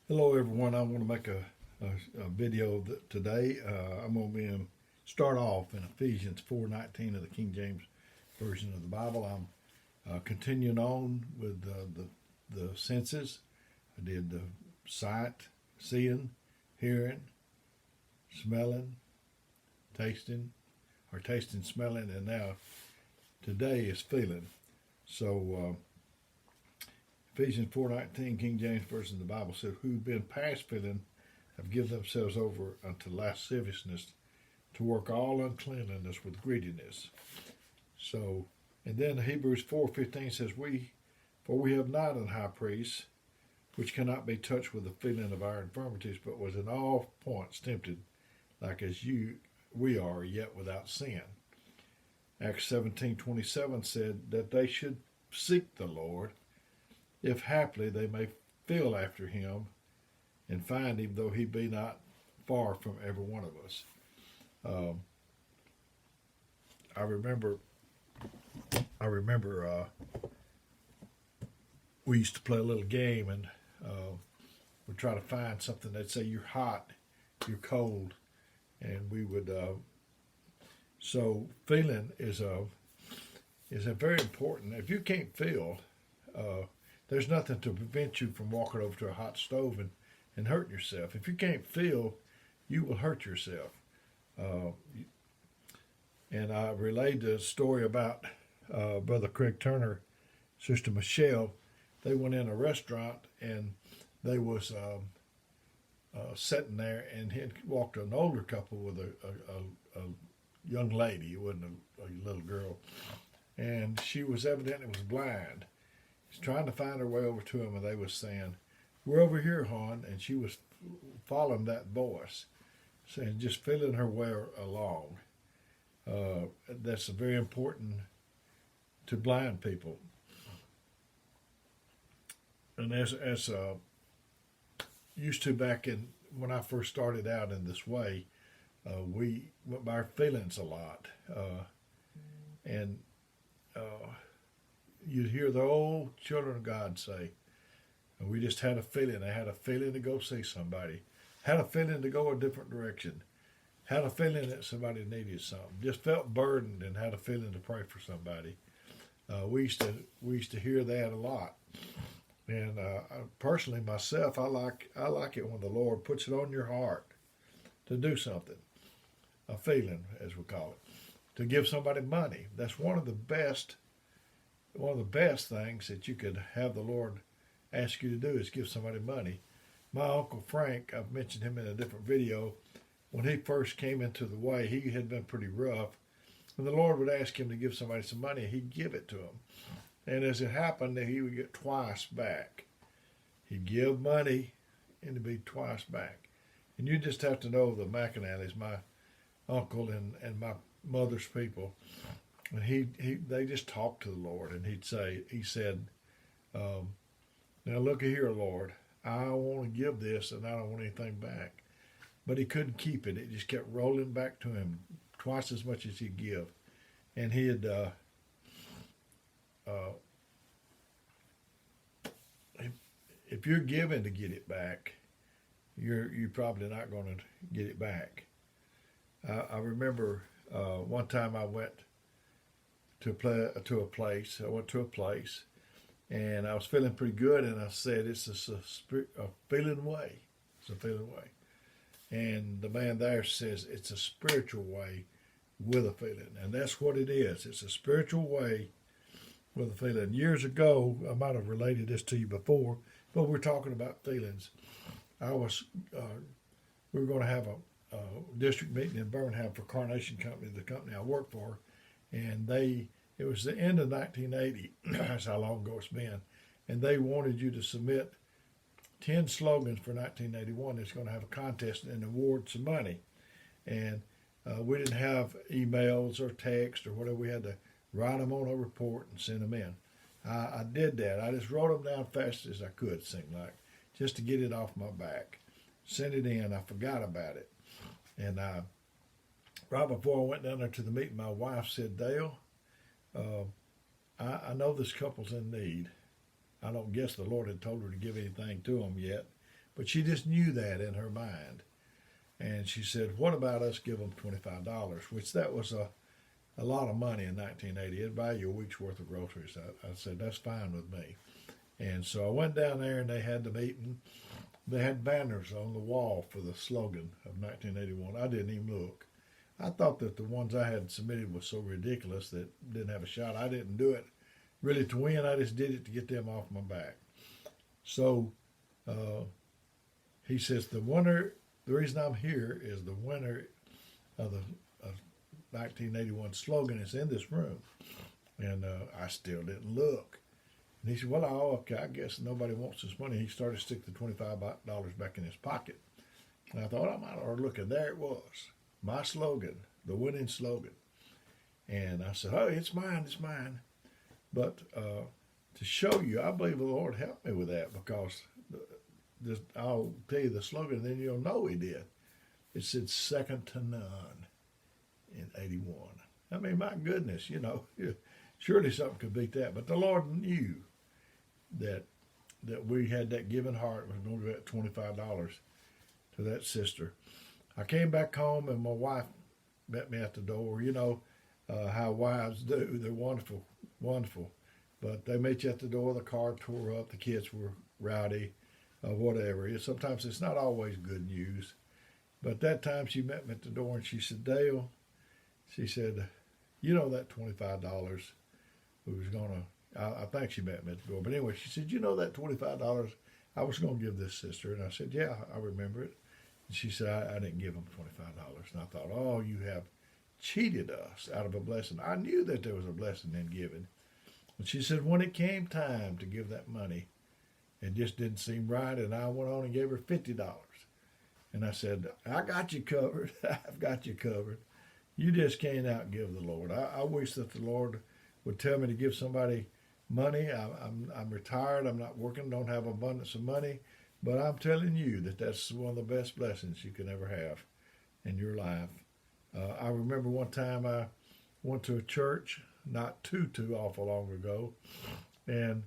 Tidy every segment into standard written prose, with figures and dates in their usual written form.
Hello, everyone. I want to make a video today. I'm going to start off in Ephesians 4:19 of the King James Version of the Bible. I'm continuing on with the senses. I did the sight, seeing, hearing, smelling, tasting, or tasting, smelling, and now today is feeling. So Ephesians 4:19, King James Version of the Bible says, "Who been past feeling have given themselves over unto lasciviousness to work all uncleanliness with greediness." So, and then Hebrews 4:15 says, For we have not an high priest which cannot be touched with the feeling of our infirmities, but was in all points tempted, like as we are, yet without sin." Acts 17:27 said that they should seek the Lord, if haply they may feel after him and find him, though he be not far from every one of us. Um, I remember we used to play a little game, and we'd try to find something. They'd say you're hot, you're cold, and we would. So feeling is a very important. If you can't feel, there's nothing to prevent you from walking over to a hot stove and hurting yourself. If you can't feel, you will hurt yourself. Uh, and I relayed the story about Brother Craig Turner, Sister Michelle. They went in a restaurant and they was sitting there, and he walked an older couple with a young lady. It wasn't a little girl, and she was evidently was blind. She's trying to find her way over to him, and they was saying, "We're over here, hon," and she was following that voice, saying, just feeling her way along. That's very important to blind people. And as used to back in when I first started out in this way, we went by our feelings a lot, and you'd hear the old children of God say, "We just had a feeling. I had a feeling to go see somebody. Had a feeling to go a different direction. Had a feeling that somebody needed something. Just felt burdened and had a feeling to pray for somebody." We used to hear that a lot. And personally, myself, I like it when the Lord puts it on your heart to do something, a feeling, as we call it, to give somebody money. That's one of the best things that you could have the Lord ask you to do is give somebody money. My Uncle Frank, I've mentioned him in a different video, when he first came into the way, he had been pretty rough. When the Lord would ask him to give somebody some money, he'd give it to him. And as it happened, he would get twice back. He'd give money and it'd be twice back. And you just have to know the McAnallys, my uncle and my mother's people. And they just talked to the Lord, and he said, "Now look here, Lord, I want to give this, and I don't want anything back." But he couldn't keep it; it just kept rolling back to him, twice as much as he'd give. And if you're giving to get it back, you're probably not going to get it back. I remember one time I went to a place. I went to a place, and I was feeling pretty good, and I said, "It's a feeling way. It's a feeling way." And the man there says, "It's a spiritual way with a feeling," and that's what it is. It's a spiritual way with a feeling. Years ago, I might have related this to you before, but we're talking about feelings. I was we were going to have a district meeting in Birmingham for Carnation Company, the company I work for, and it was the end of 1980. That's how long ago it's been. And they wanted you to submit 10 slogans for 1981. It's going to have a contest and award some money. And we didn't have emails or text or whatever. We had to write them on a report and send them in. I did that. I just wrote them down fast as I could, it seemed like, just to get it off my back. Sent it in. I forgot about it. And right before I went down there to the meeting, my wife said, "Dale, I know this couple's in need. I don't guess the Lord had told her to give anything to them yet, But she just knew that in her mind. And she said, what about us give them $25, which that was a lot of money in 1980. It'd buy you a week's worth of groceries. I said, that's fine with me. And so I went down there and they had the meeting. They had banners on the wall for the slogan of 1981. I didn't even look. I thought that the ones I had submitted was so ridiculous that didn't have a shot. I didn't do it really to win. I just did it to get them off my back. So he says, the reason I'm here is the winner of the 1981 slogan is in this room. And I still didn't look. And he said, well, okay, I guess nobody wants this money. He started to stick the $25 back in his pocket. And I thought, I might ought to look, and there it was. My slogan, the winning slogan. And I said, oh, it's mine. But to show you, I believe the Lord helped me with that, because I'll tell you the slogan, and then you'll know he did. It said, second to none in 81. I mean, my goodness, surely something could beat that. But the Lord knew that we had that giving heart. We were going to give that $25 to that sister. I came back home, and my wife met me at the door. How wives do. They're wonderful, wonderful. But they meet you at the door. The car tore up. The kids were rowdy, whatever. Sometimes it's not always good news. But that time she met me at the door, and she said, Dale, she said, that $25 we was going to, I think she met me at the door. But anyway, she said, that $25 I was going to give this sister. And I said, yeah, I remember it. And she said, I didn't give them $25. And I thought, oh, you have cheated us out of a blessing. I knew that there was a blessing in giving. But she said, when it came time to give that money, it just didn't seem right. And I went on and gave her $50. And I said, I got you covered. I've got you covered. You just can't outgive the Lord. I wish that the Lord would tell me to give somebody money. I'm retired. I'm not working. Don't have abundance of money. But I'm telling you that that's one of the best blessings you can ever have in your life. I remember one time I went to a church not too awful long ago, and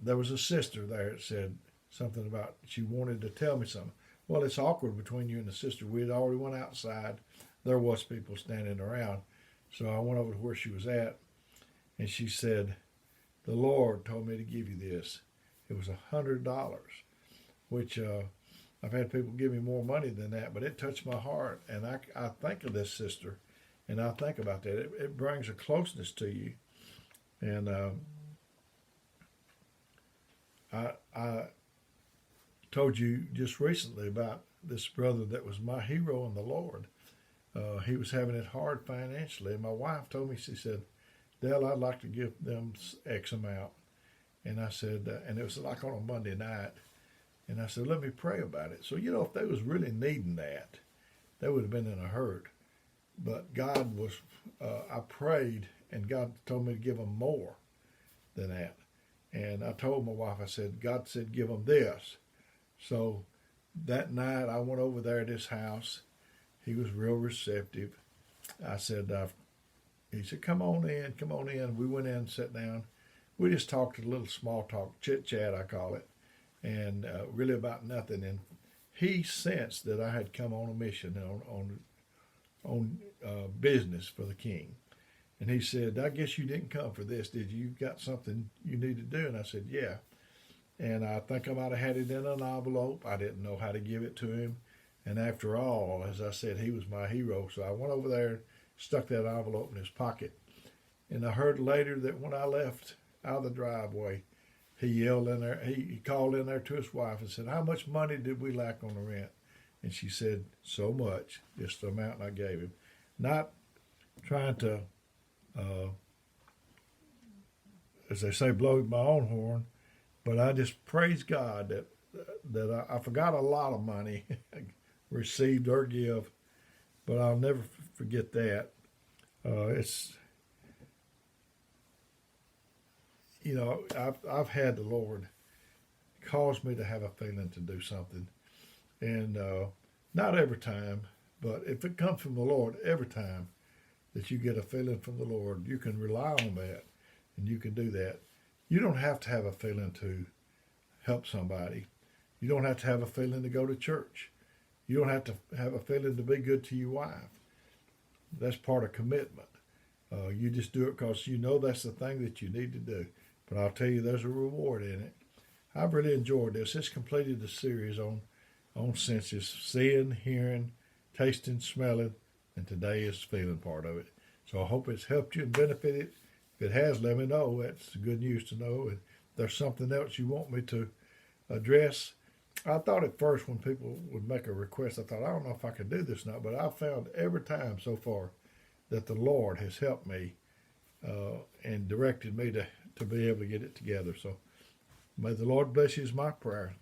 there was a sister there that said something about she wanted to tell me something. Well, it's awkward between you and the sister. We had already went outside. There was people standing around. So I went over to where she was at, and she said, the Lord told me to give you this. It was $100, which I've had people give me more money than that, but it touched my heart. And I think of this sister, and I think about that. It brings a closeness to you. And I told you just recently about this brother that was my hero in the Lord. He was having it hard financially. And my wife told me, she said, Dale, I'd like to give them X amount. And I said, and it was like on a Monday night. And I said, let me pray about it. So, if they was really needing that, they would have been in a hurt. But God was, I prayed, and God told me to give them more than that. And I told my wife, I said, God said, give them this. So that night I went over there at his house. He was real receptive. I said, he said, come on in. We went in and sat down. We just talked a little small talk, chit-chat, I call it, and really about nothing. And he sensed that I had come on a mission on business for the King. And he said, I guess you didn't come for this, did you? You got something you need to do? And I said, yeah. And I think I might have had it in an envelope. I didn't know how to give it to him. And after all, as I said, he was my hero. So I went over there, stuck that envelope in his pocket. And I heard later that when I left out of the driveway, he yelled in there, he called in there to his wife and said, how much money did we lack on the rent? And she said, so much, just the amount I gave him. Not trying to, as they say, blow my own horn, but I just praise God that I forgot a lot of money received or give, but I'll never forget that. It's, I've had the Lord cause me to have a feeling to do something, and not every time, but if it comes from the Lord, every time that you get a feeling from the Lord, you can rely on that, and you can do that. You don't have to have a feeling to help somebody. You don't have to have a feeling to go to church. You don't have to have a feeling to be good to your wife. That's part of commitment. You just do it because you know that's the thing that you need to do. But I'll tell you, there's a reward in it. I've really enjoyed this. It's completed the series on senses: seeing, hearing, tasting, smelling, and today is feeling part of it. So I hope it's helped you and benefited. If it has, let me know. That's good news to know. If there's something else you want me to address, I thought at first when people would make a request, I thought, I don't know if I can do this or not, but I've found every time so far that the Lord has helped me and directed me to be able to get it together. So may the Lord bless you is my prayer.